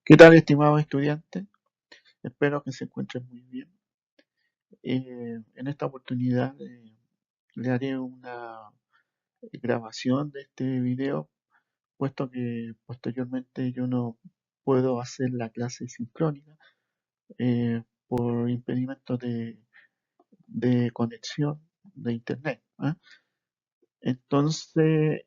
¿Qué tal, estimados estudiantes? Espero que se encuentren muy bien. En esta oportunidad le haré una grabación de este video, puesto que posteriormente yo no puedo hacer la clase sincrónica por impedimento de conexión de internet. ¿Ah? Entonces,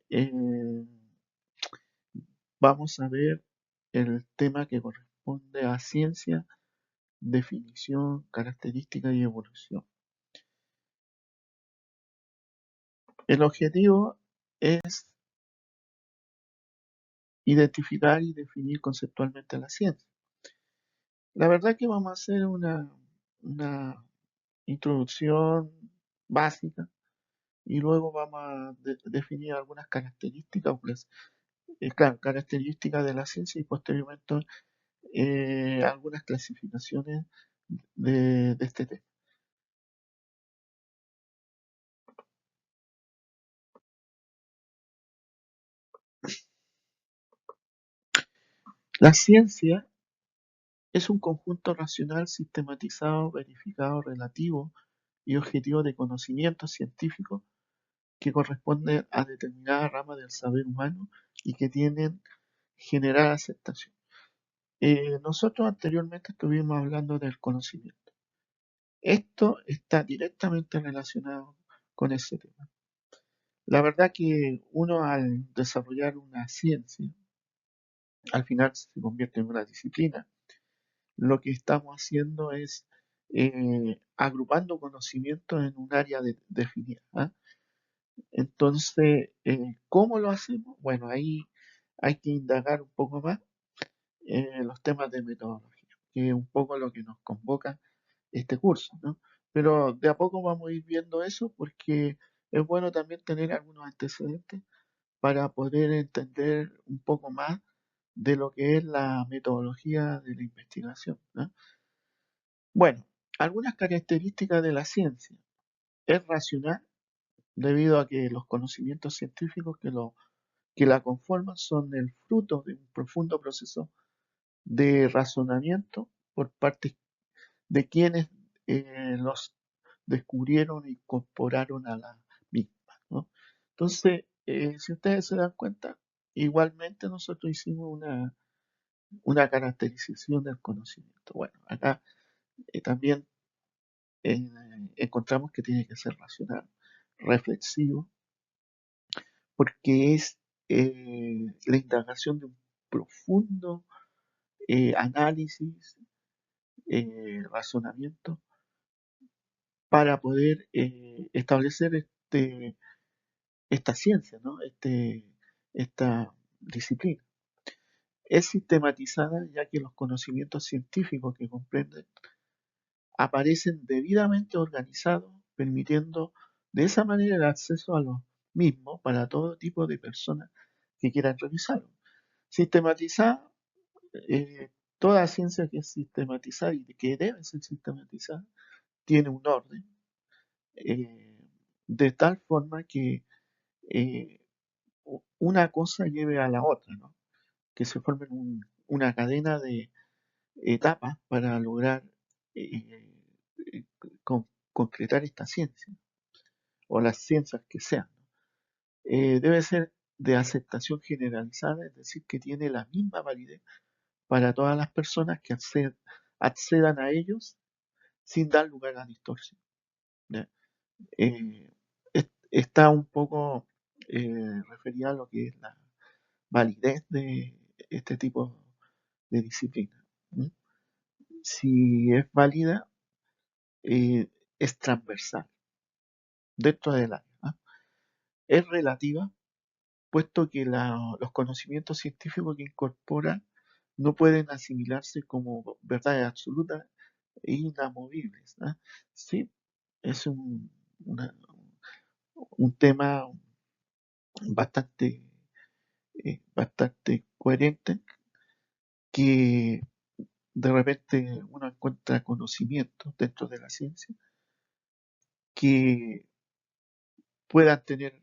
vamos a ver el tema que corresponde a ciencia, definición, característica y evolución. El objetivo es identificar y definir conceptualmente la ciencia. La verdad que vamos a hacer una introducción básica y luego vamos a definir algunas características, pues, claro, características de la ciencia y posteriormente algunas clasificaciones de este tema. La ciencia es un conjunto racional sistematizado, verificado, relativo y objetivo de conocimientos científicos que corresponden a determinada rama del saber humano y que tienen general aceptación. Nosotros anteriormente estuvimos hablando del conocimiento. Esto está directamente relacionado con ese tema. La verdad que uno al desarrollar una ciencia, al final se convierte en una disciplina. Lo que estamos haciendo es agrupando conocimientos en un área definida. ¿Ah? Entonces, ¿cómo lo hacemos? Bueno, ahí hay que indagar un poco más en los temas de metodología, que es un poco lo que nos convoca este curso, ¿no? Pero de a poco vamos a ir viendo eso porque es bueno también tener algunos antecedentes para poder entender un poco más de lo que es la metodología de la investigación, ¿no? Bueno, algunas características de la ciencia. Es racional debido a que los conocimientos científicos que la conforman son el fruto de un profundo proceso de razonamiento por parte de quienes los descubrieron e incorporaron a la misma, ¿no? Entonces, si ustedes se dan cuenta, igualmente nosotros hicimos una caracterización del conocimiento. Bueno, acá también eh, encontramos que tiene que ser racional, reflexivo, porque es la indagación de un profundo análisis, razonamiento, para poder establecer esta ciencia, ¿no? Esta disciplina. Es sistematizada ya que los conocimientos científicos que comprenden aparecen debidamente organizados, permitiendo de esa manera el acceso a los mismos para todo tipo de personas que quieran revisarlo. Sistematizada, toda ciencia que es sistematizada y que debe ser sistematizada tiene un orden, eh, de tal forma que eh, una cosa lleve a la otra, ¿no? Que se formen una cadena de etapas para lograr eh, eh, concretar esta ciencia o las ciencias que sean. Debe ser de aceptación generalizada, es decir, que tiene la misma validez para todas las personas que accedan a ellos sin dar lugar a distorsión. ¿Ya? Eh, está un poco referida a lo que es la validez de este tipo de disciplina. ¿Mm? Si es válida, es transversal dentro del área. ¿Ah? Es relativa, puesto que los conocimientos científicos que incorpora no pueden asimilarse como verdades absolutas e inamovibles. ¿Ah? Sí, es una- un tema bastante, bastante coherente que de repente uno encuentra conocimientos dentro de la ciencia que puedan tener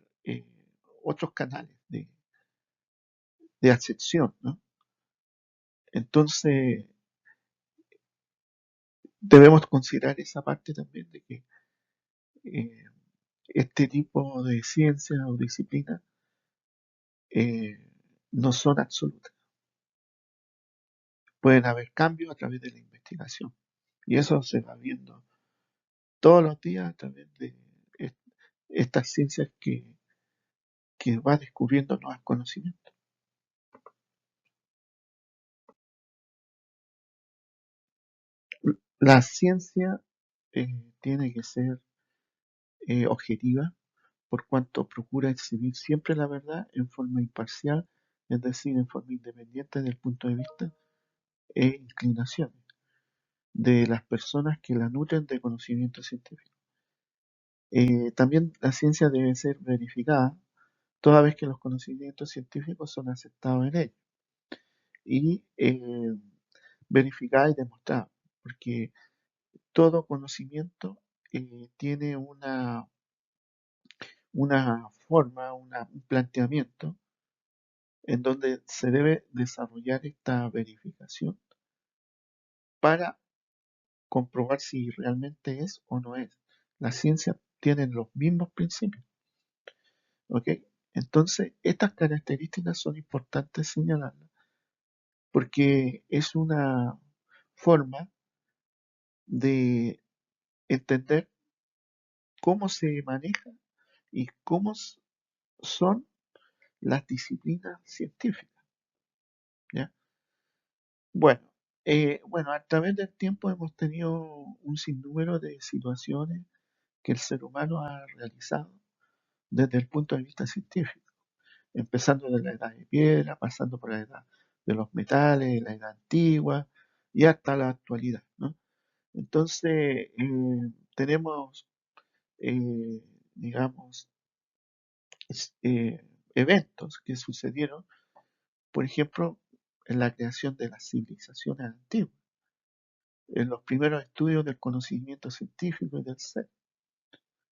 otros canales de acepción, ¿no? Entonces, debemos considerar esa parte también de que eh, este tipo de ciencia o disciplina eh, no son absolutas. Pueden haber cambios a través de la investigación. Y eso se va viendo todos los días a través de est- estas ciencias que va descubriendo nuevos conocimientos. La ciencia tiene que ser objetiva por cuanto procura exhibir siempre la verdad en forma imparcial, es decir, en forma independiente del punto de vista e inclinaciones de las personas que la nutren de conocimiento científico. También la ciencia debe ser verificada toda vez que los conocimientos científicos son aceptados en ella y verificada y demostrada, porque todo conocimiento tiene una forma, un planteamiento en donde se debe desarrollar esta verificación para comprobar si realmente es o no es. La ciencia tiene los mismos principios, ¿ok? Entonces, estas características son importantes señalarlas porque es una forma de entender cómo se maneja y cómo son las disciplinas científicas, ¿ya? Bueno, bueno, a través del tiempo hemos tenido un sinnúmero de situaciones que el ser humano ha realizado desde el punto de vista científico, empezando de la edad de piedra, pasando por la edad de los metales, la edad antigua y hasta la actualidad, ¿no? Entonces, tenemos, digamos, eventos que sucedieron, por ejemplo, en la creación de las civilizaciones antiguas, en los primeros estudios del conocimiento científico y del ser,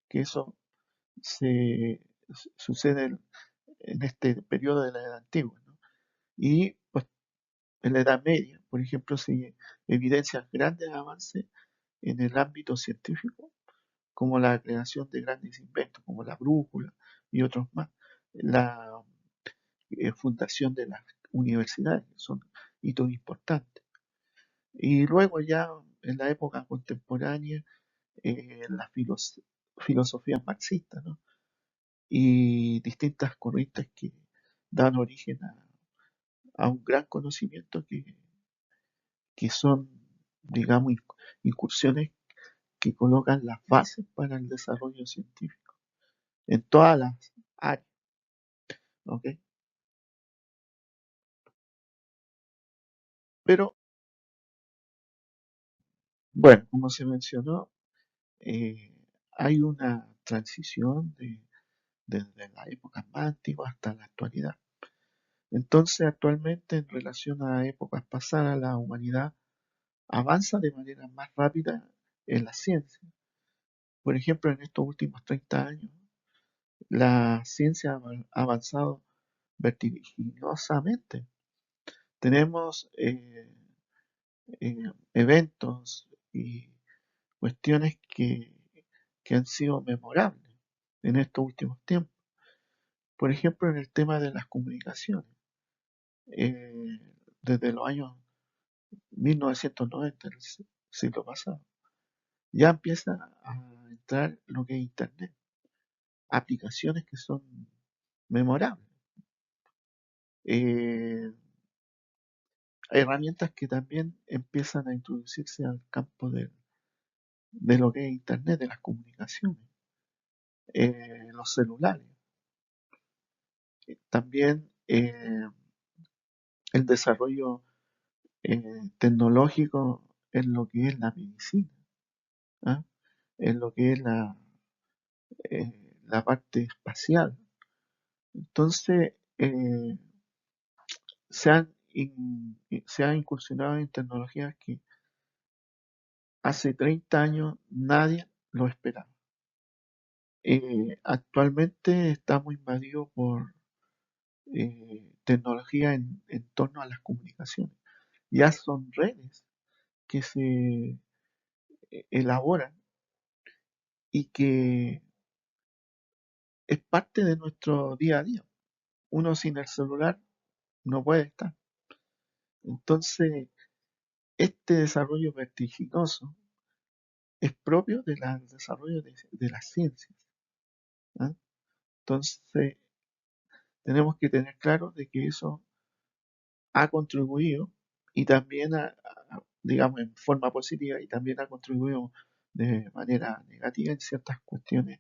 que eso se sucede en este periodo de la Edad Antigua, ¿no? Y pues en la Edad Media, por ejemplo, se evidencian grandes avances en el ámbito científico, como la creación de grandes inventos, como la brújula y otros más, la fundación de las universidades, que son hitos importantes. Y luego ya en la época contemporánea, las filosofías marxistas, ¿no? Y distintas corrientes que dan origen a un gran conocimiento que son, digamos, incursiones que colocan las bases para el desarrollo científico en todas las áreas, ¿ok? Pero, bueno, como se mencionó, eh, hay una transición desde la época más antigua hasta la actualidad. Entonces, actualmente, en relación a épocas pasadas, la humanidad avanza de manera más rápida en la ciencia. Por ejemplo, en estos últimos 30 años, la ciencia ha avanzado vertiginosamente. Tenemos eventos y cuestiones que han sido memorables en estos últimos tiempos. Por ejemplo, en el tema de las comunicaciones. eh, Desde los años 1990 del siglo pasado, ya empieza a entrar lo que es Internet, aplicaciones que son memorables, eh, herramientas que también empiezan a introducirse al campo de lo que es Internet, de las comunicaciones, los celulares, también el desarrollo tecnológico en lo que es la medicina, ¿ah? En lo que es eh, la parte espacial. Entonces, se ha incursionado en tecnologías que hace 30 años nadie lo esperaba. Actualmente estamos invadidos por tecnología en torno a las comunicaciones. ya son redes que se elaboran y que es parte de nuestro día a día. Uno sin el celular no puede estar. Entonces, este desarrollo vertiginoso es propio del desarrollo de las ciencias. ¿Ah? Entonces, tenemos que tener claro de que eso ha contribuido y también, digamos, en forma positiva y también ha contribuido de manera negativa en ciertas cuestiones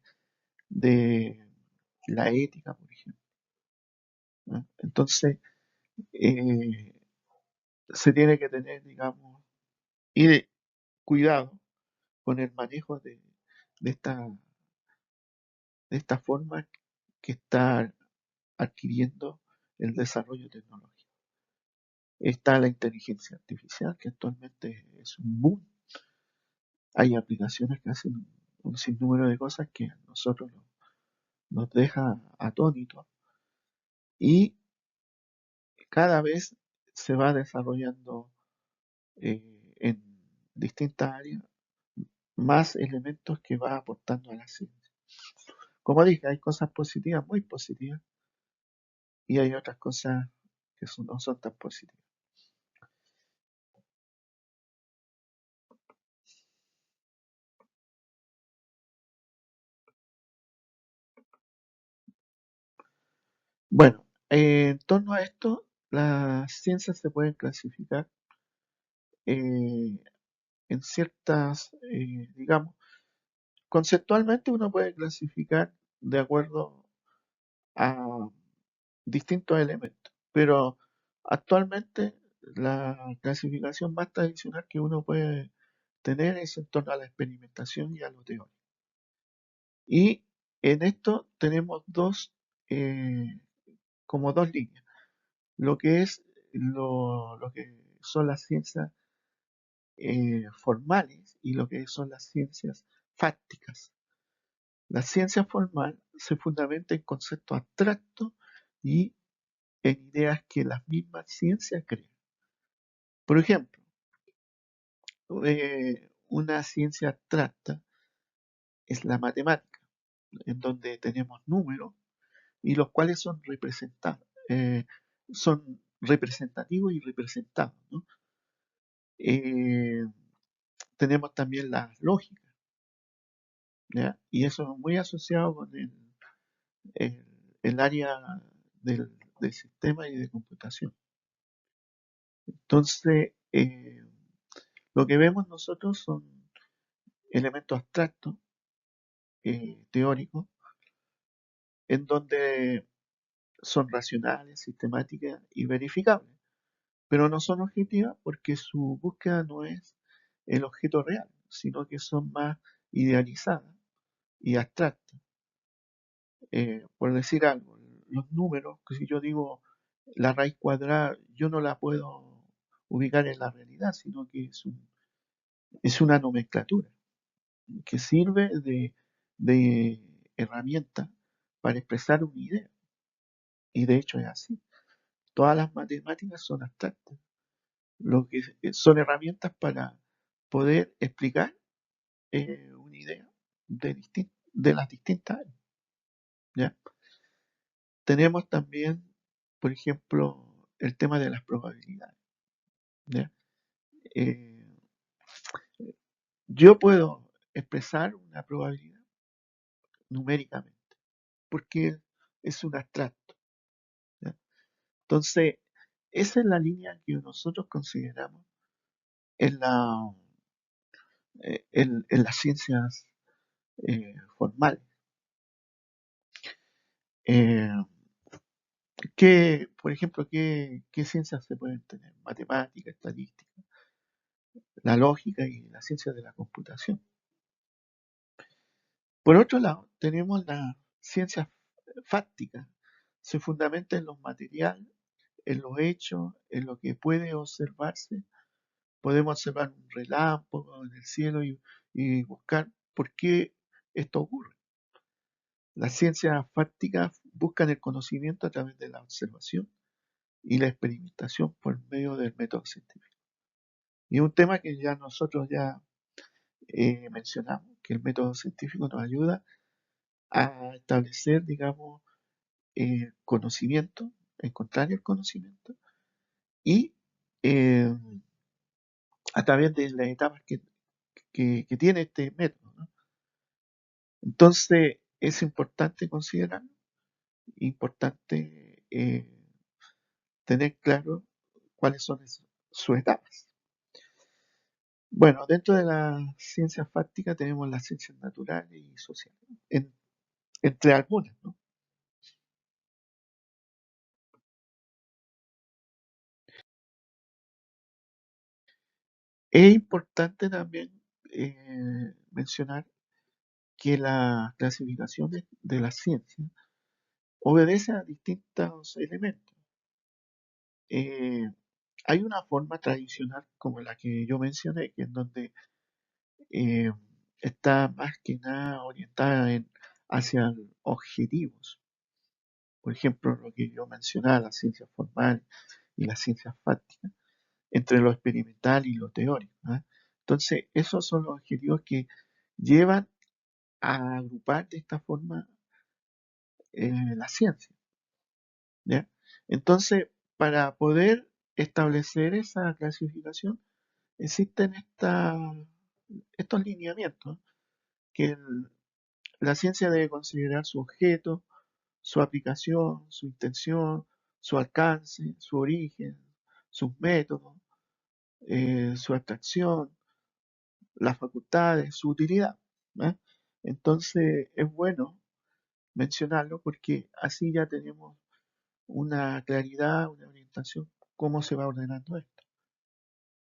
de la ética, por ejemplo. ¿No? Entonces, eh, se tiene que tener, digamos, y cuidado con el manejo de de esta forma que está adquiriendo el desarrollo tecnológico. Está la inteligencia artificial, que actualmente es un boom. Hay aplicaciones que hacen un sinnúmero de cosas que a nosotros nos deja atónitos y cada vez se va desarrollando en distintas áreas más elementos que va aportando a la ciencia. Como dije, hay cosas positivas, muy positivas, y hay otras cosas que no son tan positivas. Bueno, en torno a esto, las ciencias se pueden clasificar eh, en ciertas, digamos, conceptualmente uno puede clasificar de acuerdo a distintos elementos, pero actualmente la clasificación más tradicional que uno puede tener es en torno a la experimentación y a lo teórico. Y en esto tenemos eh, como dos líneas, lo que es lo que son las ciencias formales y lo que son las ciencias fácticas. La ciencia formal se fundamenta en conceptos abstractos y en ideas que las mismas ciencias crean. Por ejemplo, una ciencia abstracta es la matemática, en donde tenemos números y los cuales son representados, son representativos y representados, ¿no? Eh, tenemos también la lógica, ¿ya? Y eso es muy asociado con el- el área del sistema y de computación. Entonces, lo que vemos nosotros son elementos abstractos, teóricos, en donde son racionales, sistemáticas y verificables, pero no son objetivas porque su búsqueda no es el objeto real, sino que son más idealizadas y abstractas. Por decir algo, los números, que si yo digo la raíz cuadrada, yo no la puedo ubicar en la realidad, sino que es una nomenclatura que sirve de herramienta para expresar una idea. Y de hecho es así. Todas las matemáticas son abstractas, lo que son herramientas para poder explicar una idea de las distintas áreas. ¿Ya? Tenemos también, por ejemplo, el tema de las probabilidades. ¿Ya? Eh, yo puedo expresar una probabilidad numéricamente, porque es un abstracto. ¿Ya? Entonces, esa es la línea que nosotros consideramos en, en las ciencias formales. Eh, por ejemplo, qué ciencias se pueden tener? Matemática, estadística, la lógica y la ciencia de la computación. Por otro lado, tenemos las ciencias fácticas. Se fundamenta en los materiales, en los hechos, en lo que puede observarse. Podemos observar un relámpago en el cielo y buscar por qué esto ocurre. Las ciencias fácticas buscan el conocimiento a través de la observación y la experimentación por medio del método científico. Y un tema que ya nosotros ya mencionamos, que el método científico nos ayuda a establecer, digamos, conocimiento, encontrar el conocimiento y eh, a través de las etapas que tiene este método, ¿no? Entonces, es importante considerar, importante tener claro cuáles son sus etapas. Bueno, dentro de las ciencias fácticas tenemos las ciencias naturales y sociales, entre algunas, ¿no? Es importante también mencionar que la clasificación de la ciencia obedece a distintos elementos. Eh, Hay una forma tradicional como la que yo mencioné, que en donde eh, está más que nada orientada hacia objetivos. Por ejemplo, lo que yo mencionaba, las ciencias formales y las ciencias fácticas, entre lo experimental y lo teórico, ¿ah? Entonces, esos son los objetivos que llevan a agrupar de esta forma la ciencia, ¿ya? Entonces, para poder establecer esa clasificación, existen estos lineamientos que la ciencia debe considerar su objeto, su aplicación, su intención, su alcance, su origen, sus métodos, su atracción, las facultades, su utilidad, ¿eh? Entonces es bueno mencionarlo porque así ya tenemos una claridad, una orientación, cómo se va ordenando esto.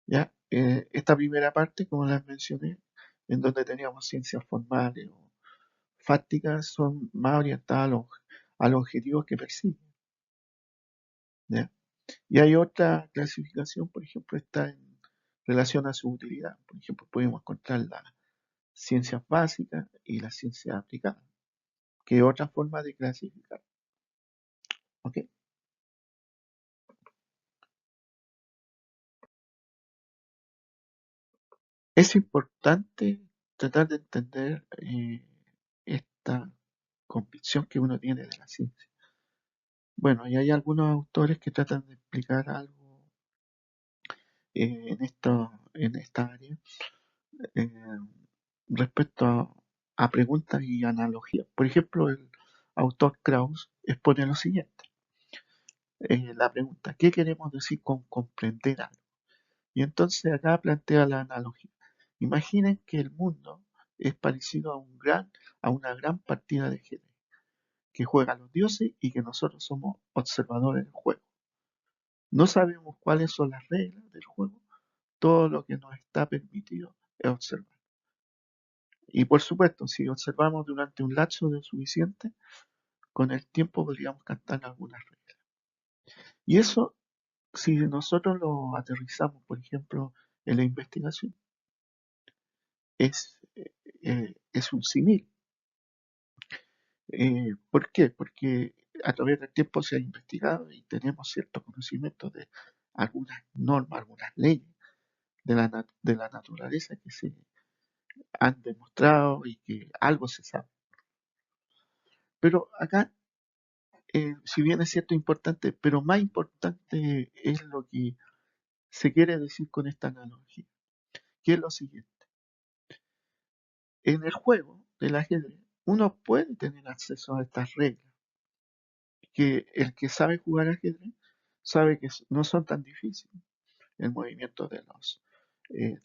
¿Ya? Esta primera parte, como les mencioné, en donde teníamos ciencias formales o fácticas, son más orientadas a los objetivos que persiguen. ¿Ya? Y hay otra clasificación, por ejemplo, está en relación a su utilidad. Por ejemplo, podemos encontrar las ciencias básicas y las ciencias aplicadas, que es otra forma de clasificar. ¿Ok? Es importante tratar de entender esta convicción que uno tiene de la ciencia. Bueno, y hay algunos autores que tratan de explicar algo en esta área eh, respecto a preguntas y analogías. Por ejemplo, el autor Krauss expone lo siguiente. La pregunta, ¿qué queremos decir con comprender algo? Y entonces acá plantea la analogía. Imaginen que el mundo es parecido a una gran partida de ajedrez que juegan los dioses y que nosotros somos observadores del juego. No sabemos cuáles son las reglas del juego, todo lo que nos está permitido es observar. Y por supuesto, si observamos durante un lapso de suficiente, con el tiempo podríamos captar algunas reglas. Y eso, si nosotros lo aterrizamos, por ejemplo, en la investigación, es un símil. ¿Por qué? Porque a través del tiempo se ha investigado y tenemos cierto conocimiento de algunas normas, algunas leyes de la naturaleza que se han demostrado y que algo se sabe. Pero acá, si bien es cierto importante, pero más importante es lo que se quiere decir con esta analogía, que es lo siguiente. En el juego del ajedrez, uno puede tener acceso a estas reglas, que el que sabe jugar ajedrez sabe que no son tan difíciles. El movimiento de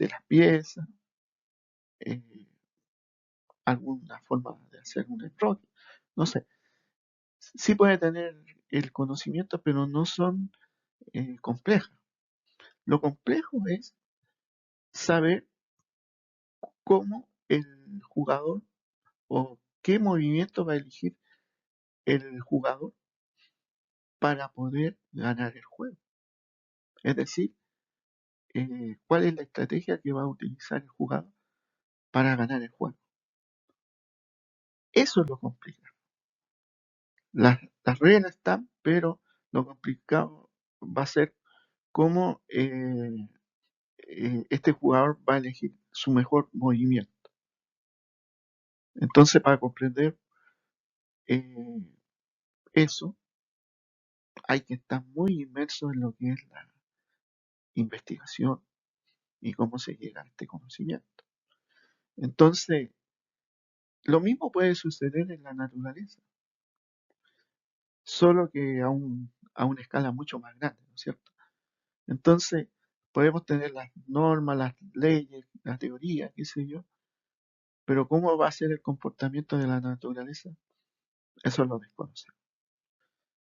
las piezas, eh, alguna forma de hacer un enroque, no sé. Sí puede tener el conocimiento, pero no son complejas. Lo complejo es saber cómo el jugador o qué movimiento va a elegir el jugador para poder ganar el juego. Es decir, cuál es la estrategia que va a utilizar el jugador para ganar el juego. Eso es lo complicado. Las reglas están, pero lo complicado va a ser cómo este jugador va a elegir su mejor movimiento. Entonces, para comprender eh, eso, hay que estar muy inmerso en lo que es la investigación y cómo se llega a este conocimiento. Entonces, lo mismo puede suceder en la naturaleza, solo que a una escala mucho más grande, ¿no es cierto? Entonces, podemos tener las normas, las leyes, la teoría, qué sé yo, pero cómo va a ser el comportamiento de la naturaleza, eso lo desconocemos.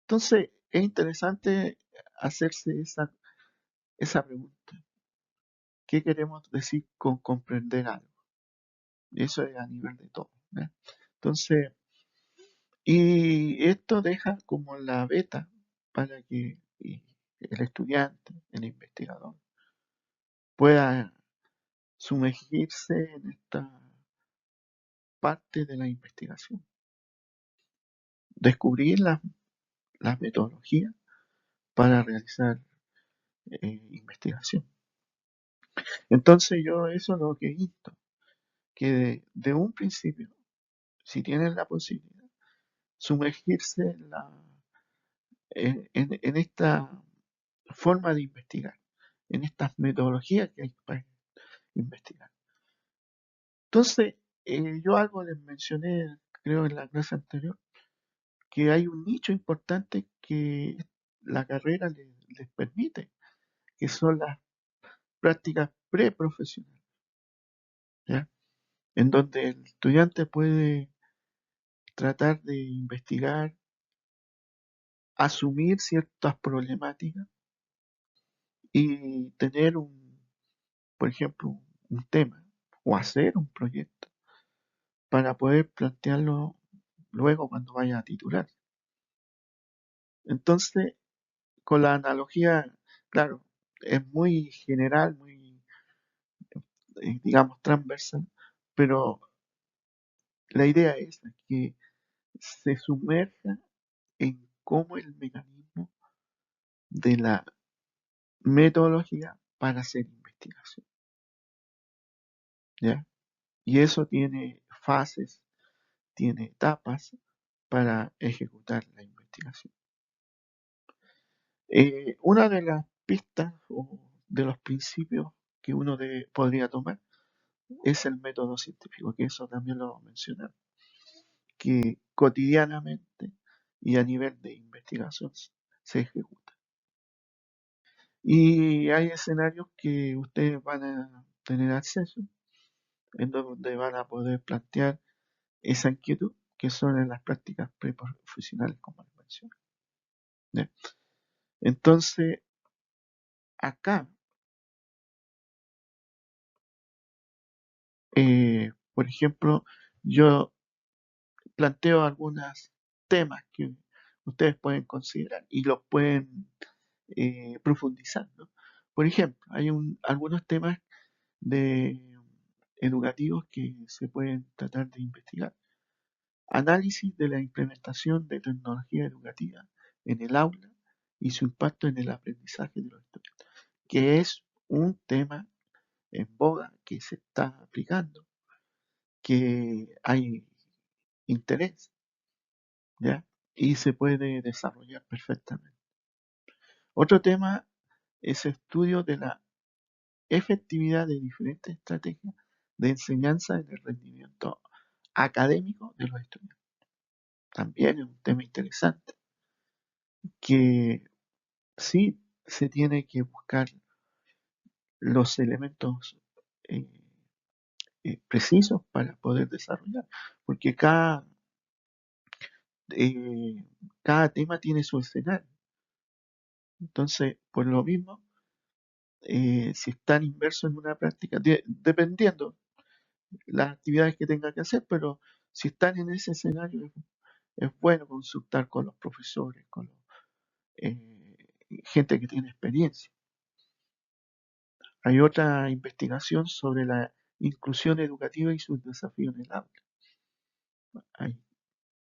Entonces, es interesante hacerse esa pregunta. ¿Qué queremos decir con comprender algo? Eso es a nivel de todo, ¿no? Entonces, y esto deja como la beta para que el estudiante, el investigador, pueda sumergirse en esta parte de la investigación, descubrir las metodologías para realizar investigación. Entonces yo eso es lo que insto, que de un principio, si tienen la posibilidad, sumergirse en esta forma de investigar, en estas metodologías que hay para investigar. Entonces, yo algo les mencioné, creo, en la clase anterior, que hay un nicho importante que la carrera les permite, que son las prácticas preprofesionales, ¿ya? En donde el estudiante puede tratar de investigar, asumir ciertas problemáticas y tener por ejemplo, un tema o hacer un proyecto para poder plantearlo luego cuando vaya a titular. Entonces, con la analogía, claro, es muy general, muy, digamos, transversal, pero la idea es que se sumerja en cómo el mecanismo de la metodología para hacer investigación, ¿ya? Y eso tiene fases, tiene etapas para ejecutar la investigación. Una de las pistas o de los principios que uno podría tomar es el método científico, que eso también lo mencioné, que cotidianamente y a nivel de investigación se ejecuta. Y hay escenarios que ustedes van a tener acceso, en donde van a poder plantear esa inquietud, que son en las prácticas preprofesionales, como les mencioné, ¿ya? Entonces, acá, por ejemplo, yo planteo algunos temas que ustedes pueden considerar y los pueden profundizar, ¿no? Por ejemplo, hay algunos temas de educativos que se pueden tratar de investigar. Análisis de la implementación de tecnología educativa en el aula y su impacto en el aprendizaje de los estudiantes, que es un tema en boga que se está aplicando, que hay interés, ¿ya? Y se puede desarrollar perfectamente. Otro tema es estudio de la efectividad de diferentes estrategias de enseñanza en el rendimiento académico de los estudiantes. También es un tema interesante que sí se tiene que buscar los elementos eh, precisos para poder desarrollar, porque eh, cada tema tiene su escenario. Entonces, por lo mismo, si están inmersos en una práctica, dependiendo las actividades que tengan que hacer, pero si están en ese escenario, es bueno consultar con los profesores, con eh, gente que tiene experiencia. Hay otra investigación sobre la inclusión educativa y sus desafíos en el aula. Hay,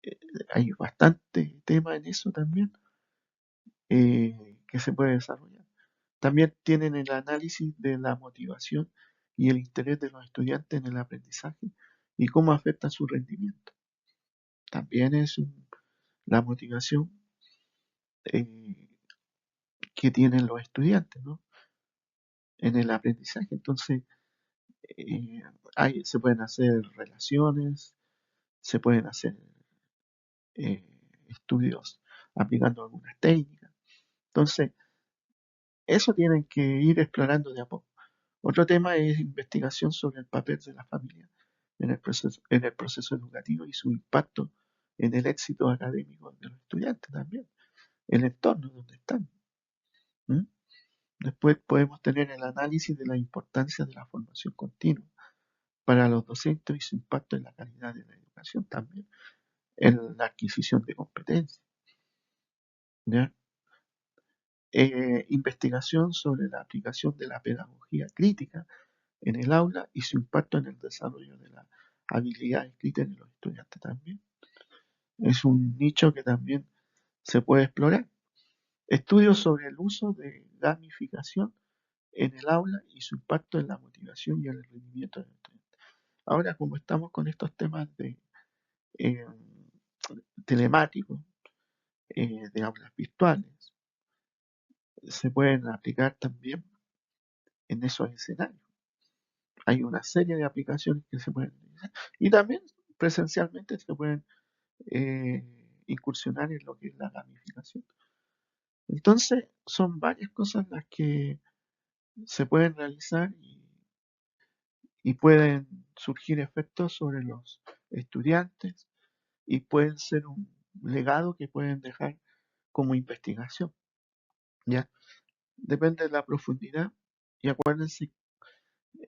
eh, hay bastante tema en eso también que se puede desarrollar. También tienen el análisis de la motivación y el interés de los estudiantes en el aprendizaje y cómo afecta su rendimiento. También es la motivación eh, que tienen los estudiantes, ¿no? En el aprendizaje. Entonces, eh, se pueden hacer relaciones, se pueden hacer eh, estudios aplicando algunas técnicas. Entonces, eso tienen que ir explorando de a poco. Otro tema es investigación sobre el papel de la familia en el proceso educativo y su impacto en el éxito académico de los estudiantes también, el entorno donde están. ¿Mm? Después podemos tener el análisis de la importancia de la formación continua para los docentes y su impacto en la calidad de la educación también, en la adquisición de competencias. ¿Ya? Investigación sobre la aplicación de la pedagogía crítica en el aula y su impacto en el desarrollo de la habilidad escrita en los estudiantes también. Es un nicho que también se puede explorar. Estudios sobre el uso de gamificación en el aula y su impacto en la motivación y el rendimiento del estudiante. Ahora, como estamos con estos temas de eh, telemáticos, de aulas virtuales, se pueden aplicar también en esos escenarios. Hay una serie de aplicaciones que se pueden utilizar y también presencialmente se pueden eh, incursionar en lo que es la gamificación. Entonces, son varias cosas las que se pueden realizar y pueden surgir efectos sobre los estudiantes y pueden ser un legado que pueden dejar como investigación. ¿Ya? Depende de la profundidad y acuérdense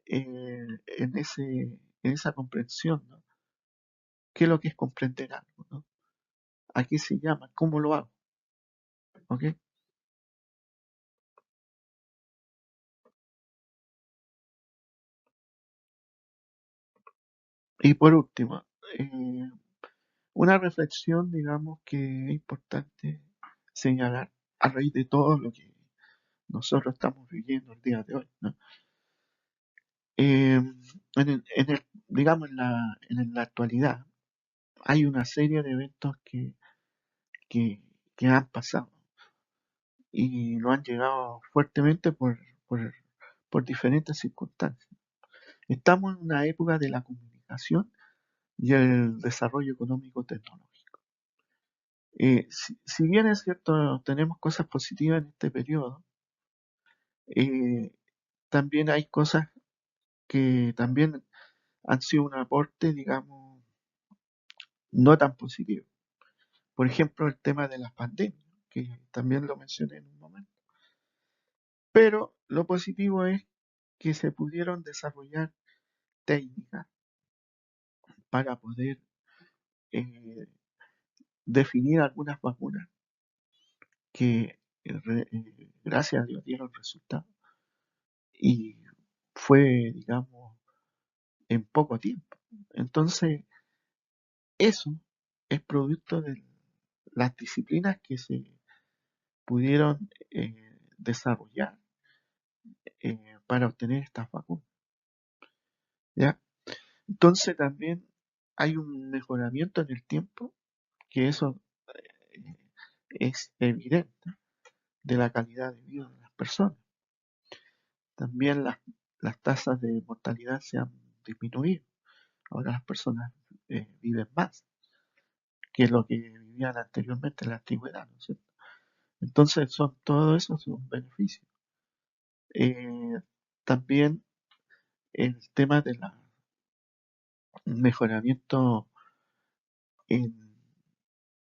en esa comprensión, ¿no? ¿Qué es lo que es comprender algo? ¿No? ¿A qué se llama? ¿Cómo lo hago? ¿Ok? Y por último, eh, una reflexión, digamos, que es importante señalar a raíz de todo lo que nosotros estamos viviendo el día de hoy, ¿no? Digamos, en la actualidad hay una serie de eventos que, que han pasado y lo han llegado fuertemente por diferentes circunstancias. Estamos en una época de la comunicación y el desarrollo económico tecnológico. Si bien es cierto, tenemos cosas positivas en este periodo, eh, también hay cosas que también han sido un aporte, digamos, no tan positivo. Por ejemplo, el tema de las pandemias, que también lo mencioné en un momento. Pero lo positivo es que se pudieron desarrollar técnicas para poder eh, definir algunas vacunas que, gracias a Dios, dieron resultados. Y fue, digamos, en poco tiempo. Entonces, eso es producto de las disciplinas que se pudieron desarrollar para obtener estas vacunas. ¿Ya? Entonces también hay un mejoramiento en el tiempo, que eso eh, es evidente, de la calidad de vida de las personas. También las tasas de mortalidad se han disminuido. Ahora las personas viven más que lo que vivían anteriormente en la antigüedad, ¿no es cierto? Entonces todo eso son beneficios. Eh, También el tema del mejoramiento en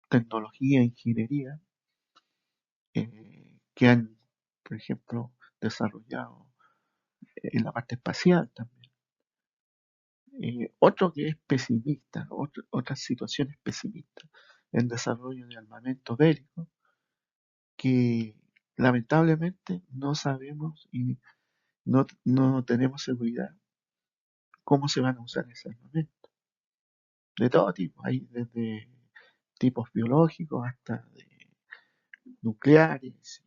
tecnología e ingeniería que han, por ejemplo, desarrollado en la parte espacial también. Otro que es pesimista, otras situaciones pesimistas, el desarrollo de armamento bélico, que lamentablemente no sabemos y no tenemos seguridad cómo se van a usar esos armamentos. De todo tipo, hay desde tipos biológicos hasta de nucleares,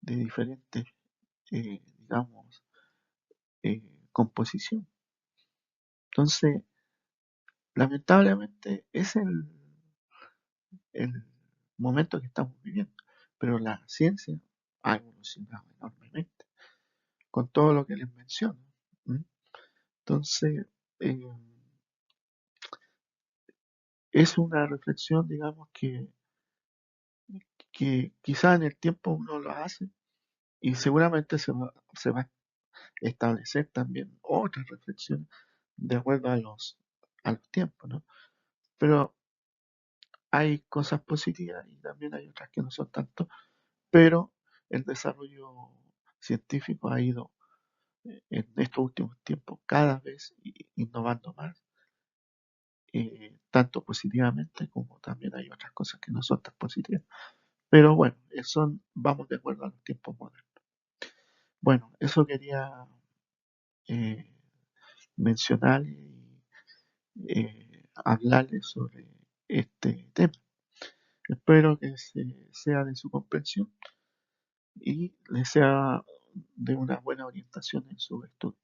de diferentes, digamos, composición. Entonces, lamentablemente, es el momento que estamos viviendo, pero la ciencia ha evolucionado enormemente con todo lo que les menciono. ¿M? Entonces, eh, es una reflexión, digamos, que quizá en el tiempo uno lo hace y seguramente se va a establecer también otras reflexiones de acuerdo a los tiempos, ¿no? Pero hay cosas positivas y también hay otras que no son tanto, pero el desarrollo científico ha ido en estos últimos tiempos cada vez innovando más, tanto positivamente como también hay otras cosas que no son tan positivas. Pero bueno, vamos de acuerdo a los tiempos modernos. Bueno, eso quería eh, mencionar y hablarles sobre este tema. Espero que sea de su comprensión y les sea de una buena orientación en su estudio.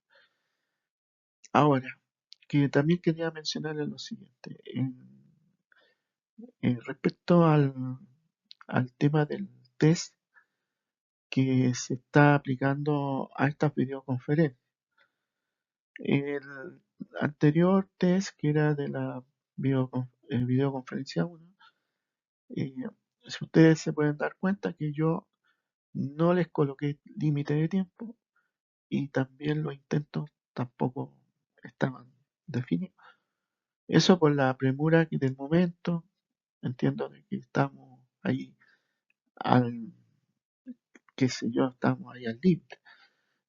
Ahora, que también quería mencionarles lo siguiente. Respecto al tema del test que se está aplicando a estas videoconferencias. El anterior test, que era de la videoconferencia 1, eh, si ustedes se pueden dar cuenta que yo no les coloqué límite de tiempo y también los intentos tampoco estaban definidos. Eso por la premura del momento, entiendo de que estamos ahí al, qué sé yo, estamos ahí al límite.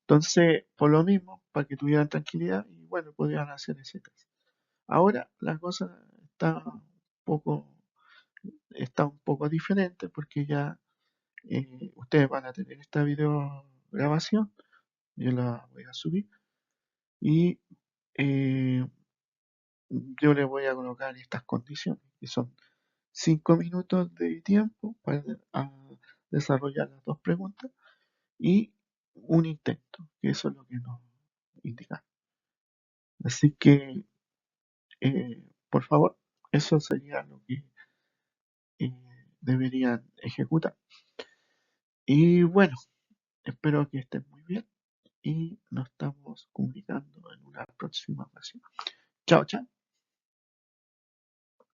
Entonces, por lo mismo, para que tuvieran tranquilidad y bueno, podían hacer ese test. Ahora la cosa poco, está un poco diferente porque ya ustedes van a tener esta video grabación, yo la voy a subir y eh, yo le voy a colocar estas condiciones, que son 5 minutos de tiempo para desarrollar las dos preguntas y un intento, que eso es lo que nos indica. Así que, por favor, eso sería lo que eh, deberían ejecutar. Y bueno, espero que estén muy bien y nos estamos comunicando en una próxima ocasión. Chao, chao.